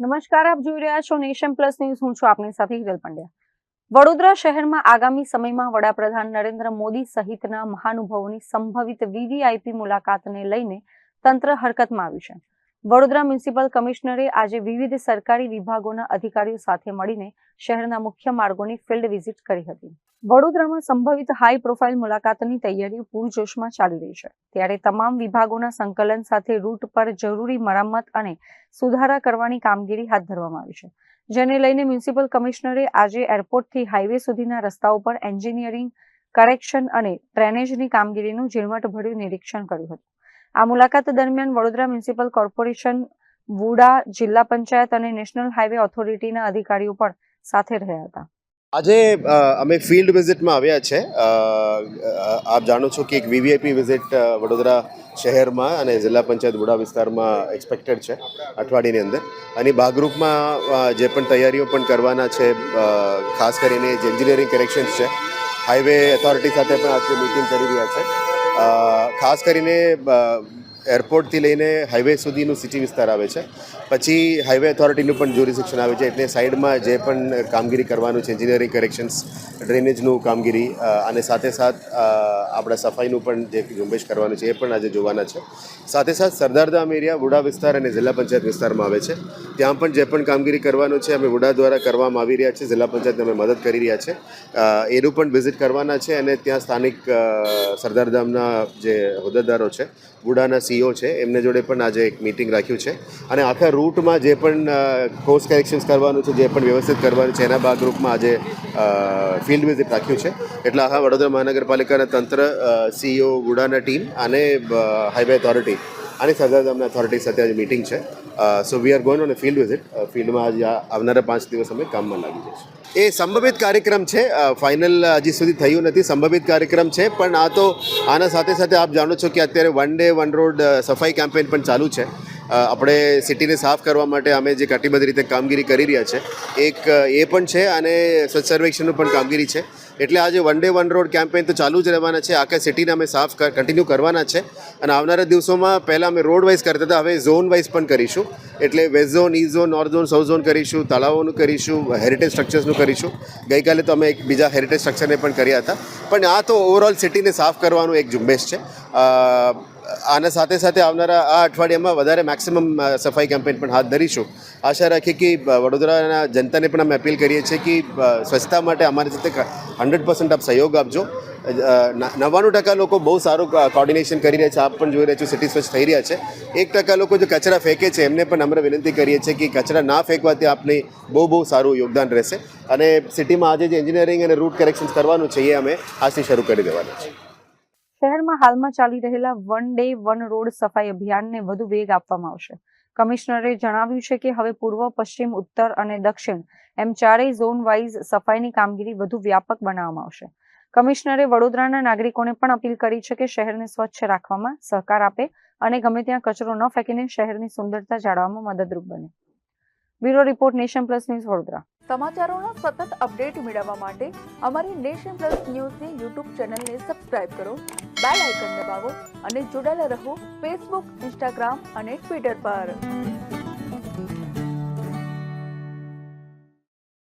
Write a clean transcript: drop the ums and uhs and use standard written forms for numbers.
નમસ્કાર, આપ જોઈ રહ્યા છો નેશન પ્લસ ન્યૂઝ. હું છું આપની સાથે હિરલ પંડ્યા. વડોદરા શહેરમાં આગામી સમયમાં વડાપ્રધાન નરેન્દ્ર મોદી સહિતના મહાનુભાવોની સંભવિત વીવીઆઈપી મુલાકાતને લઈને તંત્ર હરકતમાં આવ્યું છે. વડોદરા મ્યુનિસિપલ કમિશનરે આજે વિવિધ સરકારી વિભાગોના અધિકારીઓ સાથે મળીને શહેરના મુખ્ય માર્ગોની ફિલ્ડ વિઝિટ કરી હતી. વડોદરામાં સંભવિત હાઈ પ્રોફાઇલ મુલાકાતની તૈયારીઓ પૂરજોશમાં ચાલી રહી છે. ત્યારે તમામ વિભાગોના સંકલન સાથે રૂટ પર જરૂરી મરામત અને સુધારા કરવાની કામગીરી હાથ ધરવામાં આવી છે, જેને લઈને મ્યુનિસિપલ કમિશનરે આજે એરપોર્ટથી હાઈવે સુધીના રસ્તાઓ પર એન્જિનિયરિંગ, કરેક્શન અને ડ્રેનેજની કામગીરીનું ઝીણવટભર્યું નિરીક્ષણ કર્યું હતું. આ મુલાકાત દરમિયાન વડોદરા મ્યુનિસિપલ કોર્પોરેશન, વુડા, જિલ્લા પંચાયત અને નેશનલ હાઈવે ઓથોરિટીના અધિકારીઓ પણ સાથે રહ્યા હતા. આજે અમે ફિલ્ડ વિઝિટમાં આવ્યા છે. આપ જાણો છો કે એક વીવીઆઈપી વિઝિટ વડોદરા શહેરમાં અને જિલ્લા પંચાયત વુડા વિસ્તારમાં એક્સપેક્ટેડ છે અઠવાડિયાની અંદર. અને ભાગરૂપમાં જે પણ તૈયારીઓ પણ કરવાના છે, ખાસ કરીને જે એન્જિનિયરિંગ કરેક્શન્સ છે, હાઈવે ઓથોરિટી સાથે પણ આજે મિટિંગ કરી રહ્યા છે. ખાસ કરીને એરપોર્ટથી લઈને હાઈવે સુધીનું સિટી વિસ્તાર આવે છે, પછી હાઈવે ઓથોરિટીનું પણ જ્યુરિસડિક્શન આવે છે. એટલે સાઈડમાં જે પણ કામગીરી કરવાનું છે, એન્જિનિયરિંગ કરેક્શન્સ, ડ્રેનેજનું કામગીરી અને સાથે સાથ આપણા સફાઈનું પણ જે ઝુંબેશ કરવાનું છે એ પણ આજે જોવાના છે. સાથે સાથ સરદારધામ એરિયા, વુડા વિસ્તાર અને જિલ્લા પંચાયત વિસ્તારમાં આવે છે. ત્યાં પણ જે પણ કામગીરી કરવાનું છે અમે વુડા દ્વારા કરવામાં આવી રહ્યા છે. જિલ્લા પંચાયતને અમે મદદ કરી રહ્યા છે. એનું પણ વિઝિટ કરવાના છે અને ત્યાં સ્થાનિક સરદારધામના જે હોદ્દેદારો છે, વુડાના સીઓ છે, એમને જોડે પણ આજે એક મિટિંગ રાખ્યું છે. અને આખા રૂટમાં જે પણ કોર્સ કરેક્શન્સ કરવાનું છે, જે પણ વ્યવસ્થિત કરવાનું છે, એના ભાગરૂપમાં આજે ફિલ્ડ વિઝિટ રાખ્યું છે. એટલે આખા વડોદરા મહાનગરપાલિકાના તંત્ર, સીઓ, વુડાના ટીમ અને હાઈવે ઓથોરિટી અને સરદારધામના ઓથોરિટી સાથે આજે મિટિંગ છે. So we are going on a field visit. ફિલ્ડમાં આજે આવનારા 5 દિવસ અમે કામમાં લાગી જઈશું. એ સંભવિત કાર્યક્રમ છે, ફાઇનલ હજી સુધી થયું નથી. સંભવિત કાર્યક્રમ છે, પણ આ તો આના સાથે સાથે આપ જાણો છો કે અત્યારે વન ડે વન રોડ સફાઈ કેમ્પેન પણ ચાલુ છે. આપણે સિટીને સાફ કરવા માટે અમે જે કટિબદ્ધ રીતે કામગીરી કરી રહ્યા છે, એક એ પણ છે અને સ્વચ્છ સર્વેક્ષણનું પણ કામગીરી છે. એટલે આજે one day one road campaign તો ચાલુ જ રહેવાના છે. આખા સિટીને અમે સાફ કન્ટિન્યુ કરવાના છે. અને આવનારા દિવસોમાં પહેલાં અમે રોડ વાઇઝ કરતા હતા, હવે ઝોન વાઇઝ પણ કરીશું. એટલે west zone, East zone, north zone, south zone કરીશું, તળાવોનું કરીશું, હેરિટેજ સ્ટ્રક્ચર્સનું કરીશું. ગઈકાલે તો અમે એક બીજા હેરિટેજ સ્ટ્રક્ચરને પણ કર્યા હતા. પણ આ તો ઓવરઓલ સિટીને સાફ કરવાનું એક ઝુંબેશ છે. આના સાથે સાથે આવનારા આ અઠવાડિયામાં વધારે મેક્સિમમ સફાઈ કેમ્પેન પણ હાથ ધરીશું. આશા રાખીએ કે વડોદરાના જનતાને પણ અમે અપીલ કરીએ છીએ કે સ્વચ્છતા માટે અમારી સાથે 100% આપ સહયોગ આપજો. 99% લોકો બહુ સારું કોર્ડિનેશન કરી રહ્યા છે. આપ પણ જોઈ રહ્યા છો, સિટી સ્વચ્છ થઈ રહ્યા છે. 1% લોકો જો કચરા ફેંકે છે, એમને પણ અમે વિનંતી કરીએ છીએ કે કચરા ના ફેંકવાથી આપને બહુ સારું યોગદાન રહેશે. અને સિટીમાં આજે જે એન્જિનિયરિંગ અને રૂટ કરેક્શન્સ કરવાનું છે એ અમે આજથી શરૂ કરી દેવાના છે. શહેરમાં હાલમાં ચાલી રહેલા વન ડે વન રોડ સફાઈ અભિયાનને વધુ વેગ આપવામાં આવશે. કમિશનરે જણાવ્યું છે કે હવે પૂર્વ, પશ્ચિમ, ઉત્તર અને દક્ષિણ એમ ચારેય ઝોન વાઇઝ સફાઈની કામગીરી વધુ વ્યાપક બનાવવામાં આવશે. કમિશનરે વડોદરાના નાગરિકોને પણ અપીલ કરી છે કે શહેરને સ્વચ્છ રાખવામાં સહકાર આપે અને ગમે ત્યાં કચરો ન ફેંકીને શહેરની સુંદરતા જાળવવામાં મદદરૂપ બને. Bureau report, nation plus news, Vadodara. સમાચારોના સતત અપડેટ મેળવવા માટે અમારી નેશન પ્લસ ન્યૂઝની યુટ્યુબ ચેનલને સબસ્ક્રાઇબ કરો, બેલ આઇકન દબાવો અને જોડાયેલા રહો ફેસબુક, ઇન્સ્ટાગ્રામ અને ટ્વિટર પર.